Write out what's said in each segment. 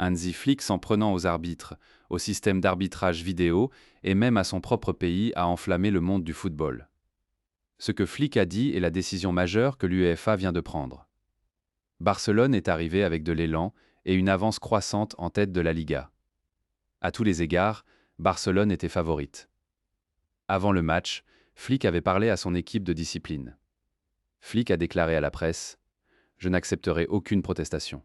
Hansi Flick s'en prenant aux arbitres, au système d'arbitrage vidéo et même à son propre pays a enflammé le monde du football. Ce que Flick a dit est la décision majeure que l'UEFA vient de prendre. Barcelone est arrivé avec de l'élan et une avance croissante en tête de la Liga. À tous les égards, Barcelone était favorite. Avant le match, Flick avait parlé à son équipe de discipline. Flick a déclaré à la presse « Je n'accepterai aucune protestation ».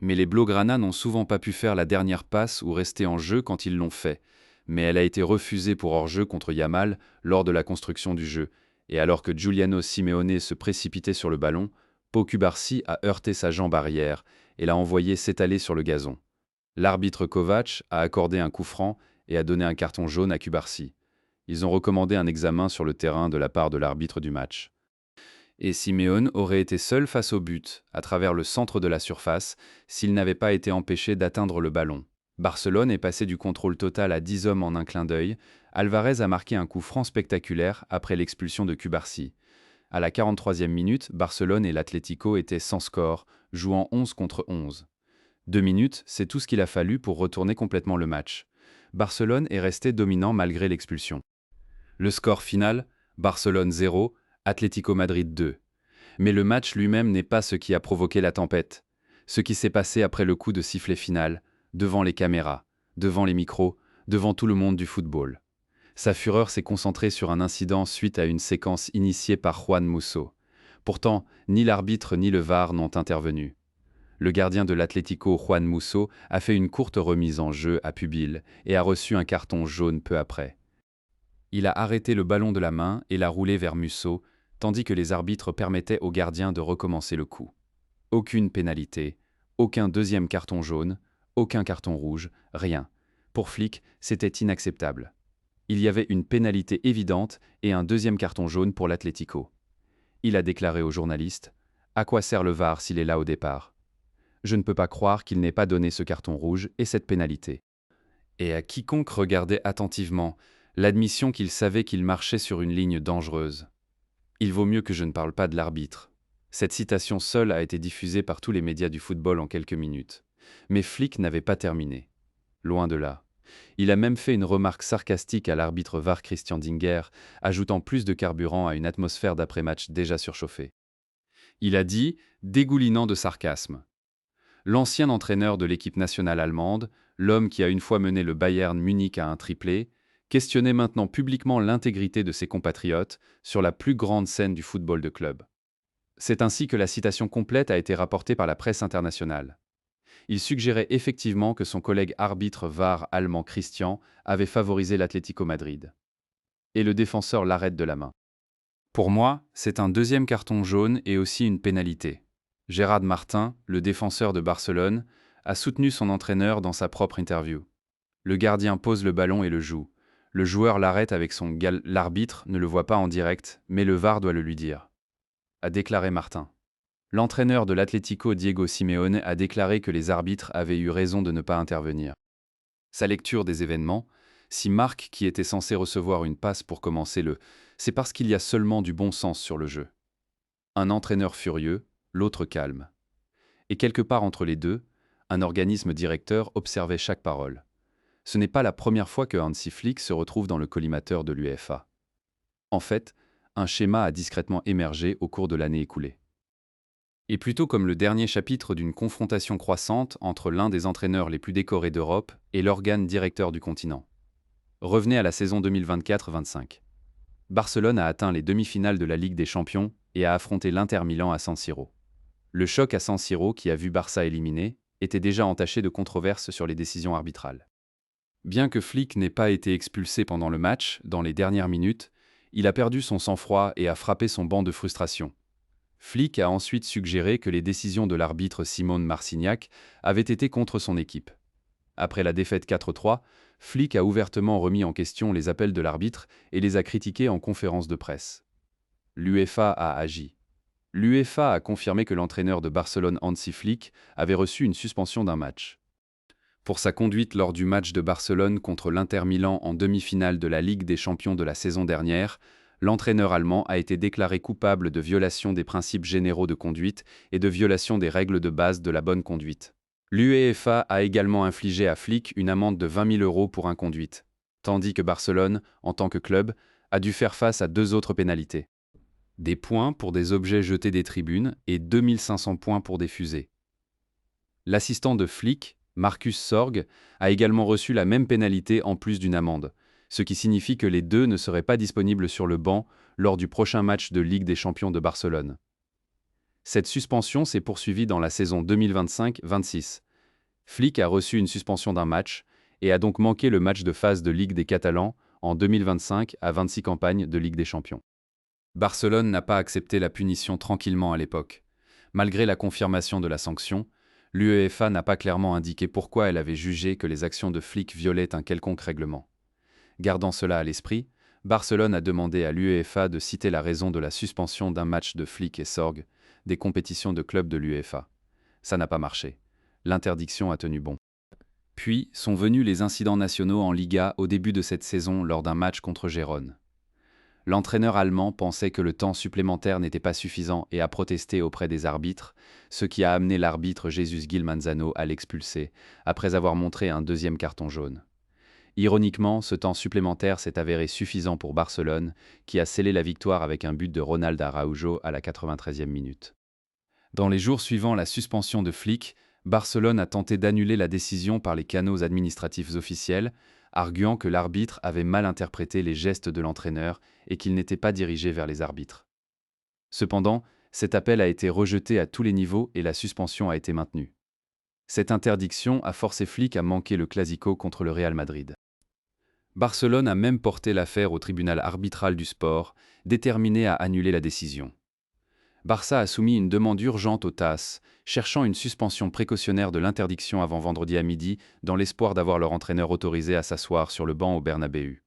Mais les Blaugrana n'ont souvent pas pu faire la dernière passe ou rester en jeu quand ils l'ont fait, mais elle a été refusée pour hors-jeu contre Yamal lors de la construction du jeu, et alors que Giuliano Simeone se précipitait sur le ballon, Pau Cubarsí a heurté sa jambe arrière et l'a envoyé s'étaler sur le gazon. L'arbitre Kovac a accordé un coup franc et a donné un carton jaune à Cubarsí. Ils ont recommandé un examen sur le terrain de la part de l'arbitre du match. Et Simeone aurait été seul face au but, à travers le centre de la surface, s'il n'avait pas été empêché d'atteindre le ballon. Barcelone est passé du contrôle total à 10 hommes en un clin d'œil. Alvarez a marqué un coup franc spectaculaire après l'expulsion de Cubarsí. À la 43e minute, Barcelone et l'Atlético étaient sans score, jouant 11 contre 11. 2 minutes, c'est tout ce qu'il a fallu pour retourner complètement le match. Barcelone est resté dominant malgré l'expulsion. Le score final, Barcelone 0, Atlético Madrid 2. Mais le match lui-même n'est pas ce qui a provoqué la tempête. Ce qui s'est passé après le coup de sifflet final, devant les caméras, devant les micros, devant tout le monde du football. Sa fureur s'est concentrée sur un incident suite à une séquence initiée par Juan Musso. Pourtant, ni l'arbitre ni le VAR n'ont intervenu. Le gardien de l'Atlético, Juan Musso, a fait une courte remise en jeu à Pubil et a reçu un carton jaune peu après. Il a arrêté le ballon de la main et l'a roulé vers Musso, tandis que les arbitres permettaient au gardien de recommencer le coup. Aucune pénalité, aucun deuxième carton jaune, aucun carton rouge, rien. Pour Flick, c'était inacceptable. Il y avait une pénalité évidente et un deuxième carton jaune pour l'Atlético. Il a déclaré aux journalistes « À quoi sert le VAR s'il est là au départ ? Je ne peux pas croire qu'il n'ait pas donné ce carton rouge et cette pénalité. » Et à quiconque regardait attentivement, l'admission qu'il savait qu'il marchait sur une ligne dangereuse. Il vaut mieux que je ne parle pas de l'arbitre. Cette citation seule a été diffusée par tous les médias du football en quelques minutes. Mais Flick n'avait pas terminé. Loin de là. Il a même fait une remarque sarcastique à l'arbitre VAR Christian Dinger, ajoutant plus de carburant à une atmosphère d'après-match déjà surchauffée. Il a dit, dégoulinant de sarcasme. L'ancien entraîneur de l'équipe nationale allemande, l'homme qui a une fois mené le Bayern Munich à un triplé, questionnait maintenant publiquement l'intégrité de ses compatriotes sur la plus grande scène du football de club. C'est ainsi que la citation complète a été rapportée par la presse internationale. Il suggérait effectivement que son collègue arbitre VAR allemand Christian avait favorisé l'Atlético Madrid. Et le défenseur l'arrête de la main. Pour moi, c'est un deuxième carton jaune et aussi une pénalité. Gérard Martin, le défenseur de Barcelone, a soutenu son entraîneur dans sa propre interview. Le gardien pose le ballon et le joue. Le joueur l'arrête avec son gal. L'arbitre ne le voit pas en direct, mais le VAR doit le lui dire. A déclaré Martin. L'entraîneur de l'Atlético Diego Simeone a déclaré que les arbitres avaient eu raison de ne pas intervenir. Sa lecture des événements, si Marc qui était censé recevoir une passe pour commencer c'est parce qu'il y a seulement du bon sens sur le jeu. Un entraîneur furieux, l'autre calme. Et quelque part entre les deux, un organisme directeur observait chaque parole. Ce n'est pas la première fois que Hansi Flick se retrouve dans le collimateur de l'UEFA. En fait, un schéma a discrètement émergé au cours de l'année écoulée. Et plutôt comme le dernier chapitre d'une confrontation croissante entre l'un des entraîneurs les plus décorés d'Europe et l'organe directeur du continent. Revenez à la saison 2024-25. Barcelone a atteint les demi-finales de la Ligue des Champions et a affronté l'Inter Milan à San Siro. Le choc à San Siro, qui a vu Barça éliminé, était déjà entaché de controverses sur les décisions arbitrales. Bien que Flick n'ait pas été expulsé pendant le match, dans les dernières minutes, il a perdu son sang-froid et a frappé son banc de frustration. Flick a ensuite suggéré que les décisions de l'arbitre Simone Marcignac avaient été contre son équipe. Après la défaite 4-3, Flick a ouvertement remis en question les appels de l'arbitre et les a critiqués en conférence de presse. L'UEFA a agi. L'UEFA a confirmé que l'entraîneur de Barcelone Hansi Flick avait reçu une suspension d'un match. Pour sa conduite lors du match de Barcelone contre l'Inter Milan en demi-finale de la Ligue des Champions de la saison dernière, l'entraîneur allemand a été déclaré coupable de violation des principes généraux de conduite et de violation des règles de base de la bonne conduite. L'UEFA a également infligé à Flick une amende de 20 000 € pour inconduite, tandis que Barcelone, en tant que club, a dû faire face à 2 autres pénalités. Des points pour des objets jetés des tribunes et 2 500 points pour des fusées. L'assistant de Flick, Marcus Sorg, a également reçu la même pénalité en plus d'une amende, ce qui signifie que les deux ne seraient pas disponibles sur le banc lors du prochain match de Ligue des Champions de Barcelone. Cette suspension s'est poursuivie dans la saison 2025-26. Flick a reçu une suspension d'un match et a donc manqué le match de phase de Ligue des Catalans en 2025 à 26 campagnes de Ligue des Champions. Barcelone n'a pas accepté la punition tranquillement à l'époque. Malgré la confirmation de la sanction, l'UEFA n'a pas clairement indiqué pourquoi elle avait jugé que les actions de Flick violaient un quelconque règlement. Gardant cela à l'esprit, Barcelone a demandé à l'UEFA de citer la raison de la suspension d'un match de Flick et Sorg des compétitions de clubs de l'UEFA. Ça n'a pas marché. L'interdiction a tenu bon. Puis sont venus les incidents nationaux en Liga au début de cette saison lors d'un match contre Gérone. L'entraîneur allemand pensait que le temps supplémentaire n'était pas suffisant et a protesté auprès des arbitres, ce qui a amené l'arbitre Jesus Gil Manzano à l'expulser, après avoir montré un deuxième carton jaune. Ironiquement, ce temps supplémentaire s'est avéré suffisant pour Barcelone, qui a scellé la victoire avec un but de Ronald Araujo à la 93e minute. Dans les jours suivant la suspension de Flick, Barcelone a tenté d'annuler la décision par les canaux administratifs officiels, arguant que l'arbitre avait mal interprété les gestes de l'entraîneur et qu'il n'était pas dirigé vers les arbitres. Cependant, cet appel a été rejeté à tous les niveaux et la suspension a été maintenue. Cette interdiction a forcé Flick à manquer le Clasico contre le Real Madrid. Barcelone a même porté l'affaire au tribunal arbitral du sport, déterminé à annuler la décision. Barça a soumis une demande urgente au TAS, cherchant une suspension précautionnaire de l'interdiction avant vendredi à midi, dans l'espoir d'avoir leur entraîneur autorisé à s'asseoir sur le banc au Bernabéu.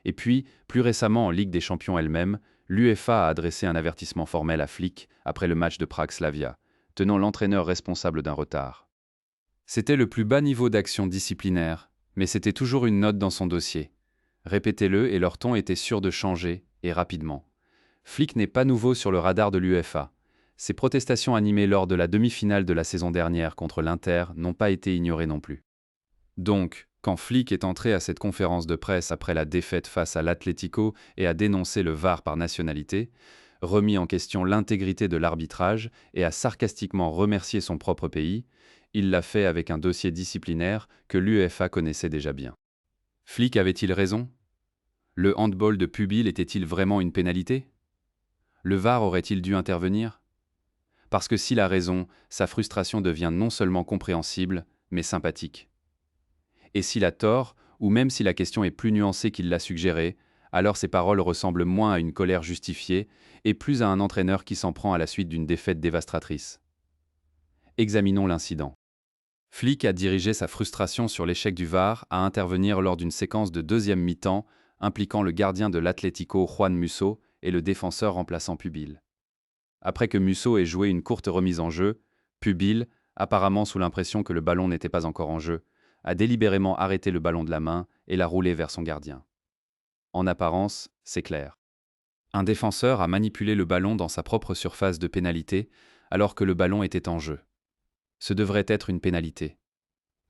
Et puis, plus récemment en Ligue des Champions elle-même, l'UEFA a adressé un avertissement formel à Flick après le match de Prague-Slavia, tenant l'entraîneur responsable d'un retard. C'était le plus bas niveau d'action disciplinaire, mais c'était toujours une note dans son dossier. Répétez-le et leur ton était sûr de changer, et rapidement. Flick n'est pas nouveau sur le radar de l'UEFA. Ses protestations animées lors de la demi-finale de la saison dernière contre l'Inter n'ont pas été ignorées non plus. Donc, quand Flick est entré à cette conférence de presse après la défaite face à l'Atlético et a dénoncé le VAR par nationalité, remis en question l'intégrité de l'arbitrage et a sarcastiquement remercié son propre pays, il l'a fait avec un dossier disciplinaire que l'UEFA connaissait déjà bien. Flick avait-il raison? Le handball de Pubil était-il vraiment une pénalité? Le VAR aurait-il dû intervenir? Parce que s'il a raison, sa frustration devient non seulement compréhensible, mais sympathique. Et s'il a tort, ou même si la question est plus nuancée qu'il l'a suggéré, alors ses paroles ressemblent moins à une colère justifiée et plus à un entraîneur qui s'en prend à la suite d'une défaite dévastatrice. Examinons l'incident. Flick a dirigé sa frustration sur l'échec du VAR à intervenir lors d'une séquence de deuxième mi-temps impliquant le gardien de l'Atlético Juan Musso et le défenseur remplaçant Pubil. Après que Musso ait joué une courte remise en jeu, Pubil, apparemment sous l'impression que le ballon n'était pas encore en jeu, a délibérément arrêté le ballon de la main et l'a roulé vers son gardien. En apparence, c'est clair. Un défenseur a manipulé le ballon dans sa propre surface de pénalité alors que le ballon était en jeu. Ce devrait être une pénalité.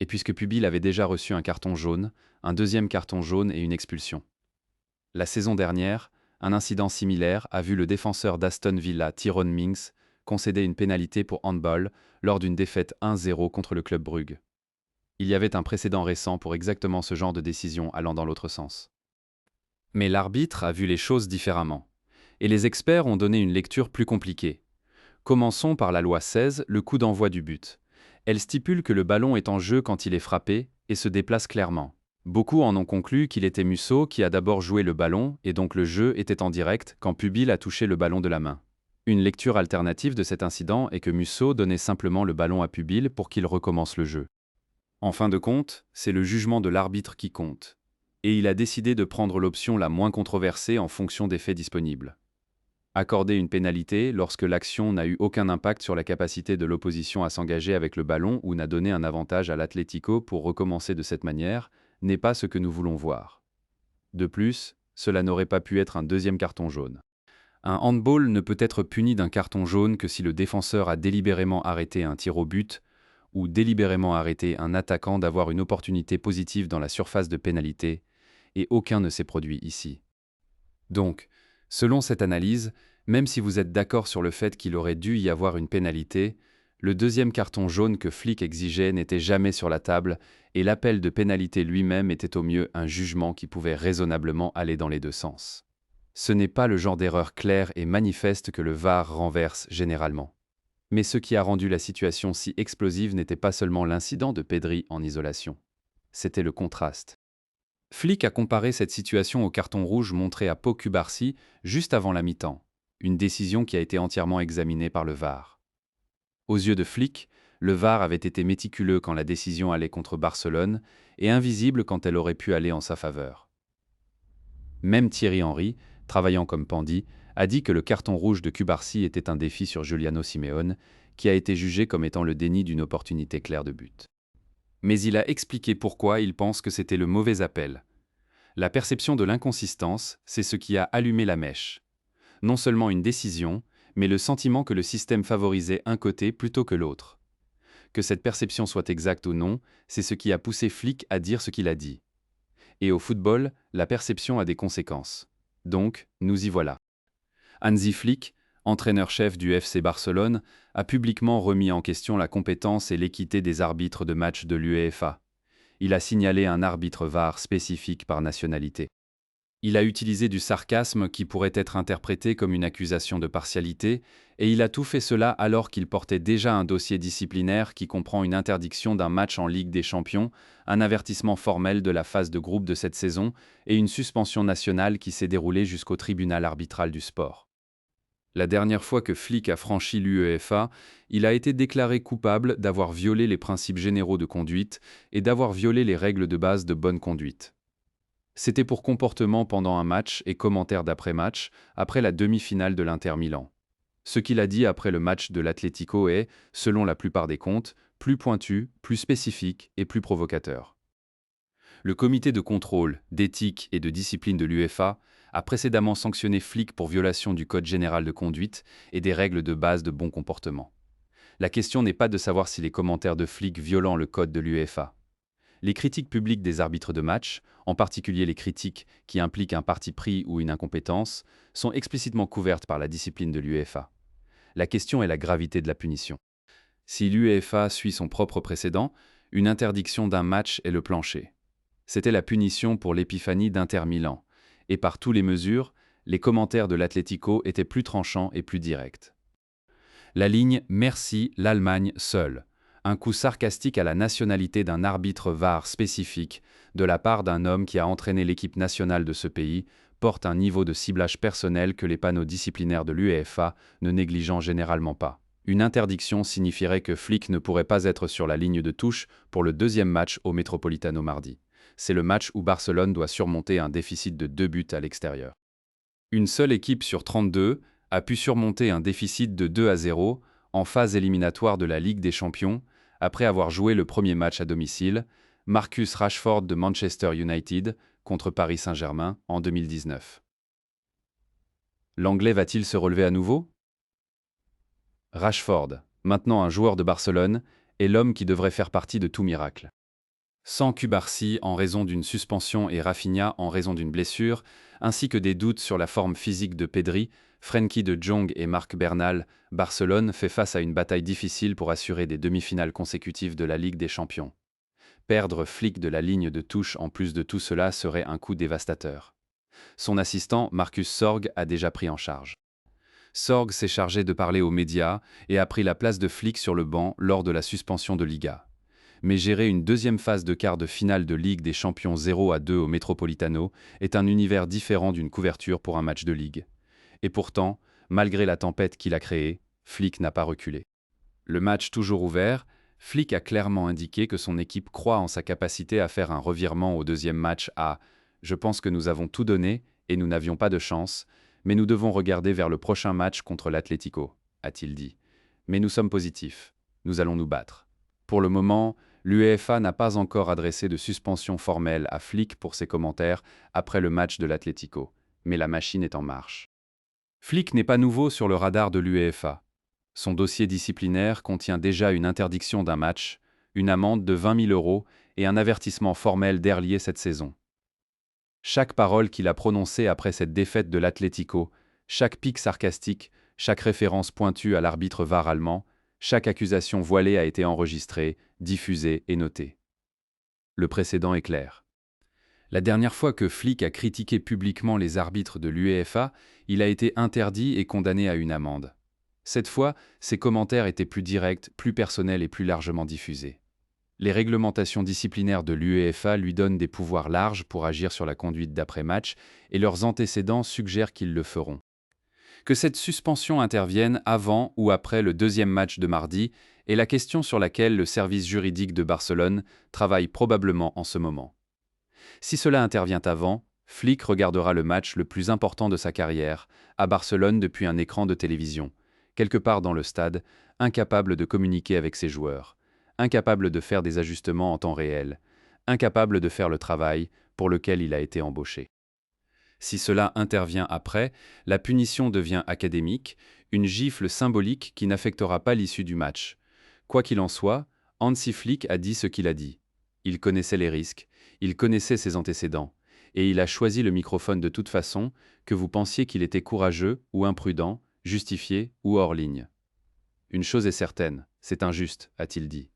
Et puisque Pubil avait déjà reçu un carton jaune, un deuxième carton jaune et une expulsion. La saison dernière, un incident similaire a vu le défenseur d'Aston Villa, Tyrone Mings, concéder une pénalité pour handball lors d'une défaite 1-0 contre le club Brugge. Il y avait un précédent récent pour exactement ce genre de décision allant dans l'autre sens. Mais l'arbitre a vu les choses différemment. Et les experts ont donné une lecture plus compliquée. Commençons par la loi 16, le coup d'envoi du but. Elle stipule que le ballon est en jeu quand il est frappé et se déplace clairement. Beaucoup en ont conclu qu'il était Musso qui a d'abord joué le ballon et donc le jeu était en direct quand Pubil a touché le ballon de la main. Une lecture alternative de cet incident est que Musso donnait simplement le ballon à Pubil pour qu'il recommence le jeu. En fin de compte, c'est le jugement de l'arbitre qui compte. Et il a décidé de prendre l'option la moins controversée en fonction des faits disponibles. Accorder une pénalité lorsque l'action n'a eu aucun impact sur la capacité de l'opposition à s'engager avec le ballon ou n'a donné un avantage à l'Atlético pour recommencer de cette manière, n'est pas ce que nous voulons voir. De plus, cela n'aurait pas pu être un deuxième carton jaune. Un handball ne peut être puni d'un carton jaune que si le défenseur a délibérément arrêté un tir au but ou délibérément arrêté un attaquant d'avoir une opportunité positive dans la surface de pénalité, et aucun ne s'est produit ici. Donc, selon cette analyse, même si vous êtes d'accord sur le fait qu'il aurait dû y avoir une pénalité, le deuxième carton jaune que Flick exigeait n'était jamais sur la table et l'appel de pénalité lui-même était au mieux un jugement qui pouvait raisonnablement aller dans les deux sens. Ce n'est pas le genre d'erreur claire et manifeste que le VAR renverse généralement. Mais ce qui a rendu la situation si explosive n'était pas seulement l'incident de Pedri en isolation. C'était le contraste. Flick a comparé cette situation au carton rouge montré à Pau Cubarsí juste avant la mi-temps, une décision qui a été entièrement examinée par le VAR. Aux yeux de Flick, le VAR avait été méticuleux quand la décision allait contre Barcelone et invisible quand elle aurait pu aller en sa faveur. Même Thierry Henry, travaillant comme Pandy, a dit que le carton rouge de Cubarsí était un défi sur Giuliano Simeone, qui a été jugé comme étant le déni d'une opportunité claire de but. Mais il a expliqué pourquoi il pense que c'était le mauvais appel. La perception de l'inconsistance, c'est ce qui a allumé la mèche. Non seulement une décision, mais le sentiment que le système favorisait un côté plutôt que l'autre. Que cette perception soit exacte ou non, c'est ce qui a poussé Flick à dire ce qu'il a dit. Et au football, la perception a des conséquences. Donc, nous y voilà. Hansi Flick, entraîneur-chef du FC Barcelone, a publiquement remis en question la compétence et l'équité des arbitres de match de l'UEFA. Il a signalé un arbitre VAR spécifique par nationalité. Il a utilisé du sarcasme qui pourrait être interprété comme une accusation de partialité, et il a tout fait cela alors qu'il portait déjà un dossier disciplinaire qui comprend une interdiction d'un match en Ligue des Champions, un avertissement formel de la phase de groupe de cette saison et une suspension nationale qui s'est déroulée jusqu'au tribunal arbitral du sport. La dernière fois que Flick a franchi l'UEFA, il a été déclaré coupable d'avoir violé les principes généraux de conduite et d'avoir violé les règles de base de bonne conduite. C'était pour comportement pendant un match et commentaire d'après-match, après la demi-finale de l'Inter Milan. Ce qu'il a dit après le match de l'Atlético est, selon la plupart des comptes, plus pointu, plus spécifique et plus provocateur. Le comité de contrôle, d'éthique et de discipline de l'UEFA a précédemment sanctionné Flick pour violation du Code général de conduite et des règles de base de bon comportement. La question n'est pas de savoir si les commentaires de Flick violent le code de l'UEFA. Les critiques publiques des arbitres de match, en particulier les critiques qui impliquent un parti pris ou une incompétence, sont explicitement couvertes par la discipline de l'UEFA. La question est la gravité de la punition. Si l'UEFA suit son propre précédent, une interdiction d'un match est le plancher. C'était la punition pour l'épiphanie d'Inter Milan, et par toutes les mesures, les commentaires de l'Atlético étaient plus tranchants et plus directs. La ligne « Merci, l'Allemagne seule », un coup sarcastique à la nationalité d'un arbitre VAR spécifique, de la part d'un homme qui a entraîné l'équipe nationale de ce pays, porte un niveau de ciblage personnel que les panneaux disciplinaires de l'UEFA ne négligeant généralement pas. Une interdiction signifierait que Flick ne pourrait pas être sur la ligne de touche pour le deuxième match au Metropolitano mardi. C'est le match où Barcelone doit surmonter un déficit de 2 buts à l'extérieur. Une seule équipe sur 32 a pu surmonter un déficit de 2-0 en phase éliminatoire de la Ligue des Champions, après avoir joué le premier match à domicile, Marcus Rashford de Manchester United contre Paris Saint-Germain en 2019. L'Anglais va-t-il se relever à nouveau? Rashford, maintenant un joueur de Barcelone, est l'homme qui devrait faire partie de tout miracle. Sans Cubarsí en raison d'une suspension et Rafinha en raison d'une blessure, ainsi que des doutes sur la forme physique de Pedri, Frenkie de Jong et Marc Bernal, Barcelone fait face à une bataille difficile pour assurer des demi-finales consécutives de la Ligue des Champions. Perdre Flick de la ligne de touche en plus de tout cela serait un coup dévastateur. Son assistant, Marcus Sorg, a déjà pris en charge. Sorg s'est chargé de parler aux médias et a pris la place de Flick sur le banc lors de la suspension de Liga. Mais gérer une deuxième phase de quart de finale de Ligue des Champions 0-2 au Metropolitano est un univers différent d'une couverture pour un match de Ligue. Et pourtant, malgré la tempête qu'il a créée, Flick n'a pas reculé. Le match toujours ouvert, Flick a clairement indiqué que son équipe croit en sa capacité à faire un revirement au deuxième match à « Je pense que nous avons tout donné et nous n'avions pas de chance, mais nous devons regarder vers le prochain match contre l'Atlético », a-t-il dit. Mais nous sommes positifs. Nous allons nous battre. Pour le moment, l'UEFA n'a pas encore adressé de suspension formelle à Flick pour ses commentaires après le match de l'Atlético, mais la machine est en marche. Flick n'est pas nouveau sur le radar de l'UEFA. Son dossier disciplinaire contient déjà une interdiction d'un match, une amende de 20 000 € et un avertissement formel d'Herlier cette saison. Chaque parole qu'il a prononcée après cette défaite de l'Atlético, chaque pique sarcastique, chaque référence pointue à l'arbitre VAR allemand, chaque accusation voilée a été enregistrée, diffusée et notée. Le précédent est clair. La dernière fois que Flick a critiqué publiquement les arbitres de l'UEFA, il a été interdit et condamné à une amende. Cette fois, ses commentaires étaient plus directs, plus personnels et plus largement diffusés. Les réglementations disciplinaires de l'UEFA lui donnent des pouvoirs larges pour agir sur la conduite d'après-match et leurs antécédents suggèrent qu'ils le feront. Que cette suspension intervienne avant ou après le deuxième match de mardi est la question sur laquelle le service juridique de Barcelone travaille probablement en ce moment. Si cela intervient avant, Flick regardera le match le plus important de sa carrière, à Barcelone depuis un écran de télévision, quelque part dans le stade, incapable de communiquer avec ses joueurs, incapable de faire des ajustements en temps réel, incapable de faire le travail pour lequel il a été embauché. Si cela intervient après, la punition devient académique, une gifle symbolique qui n'affectera pas l'issue du match. Quoi qu'il en soit, Hansi Flick a dit ce qu'il a dit. Il connaissait les risques, il connaissait ses antécédents, et il a choisi le microphone de toute façon, que vous pensiez qu'il était courageux ou imprudent, justifié ou hors ligne. Une chose est certaine, c'est injuste, a-t-il dit.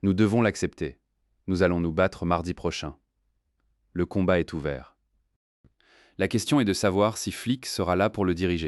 Nous devons l'accepter. Nous allons nous battre mardi prochain. Le combat est ouvert. La question est de savoir si Flick sera là pour le diriger.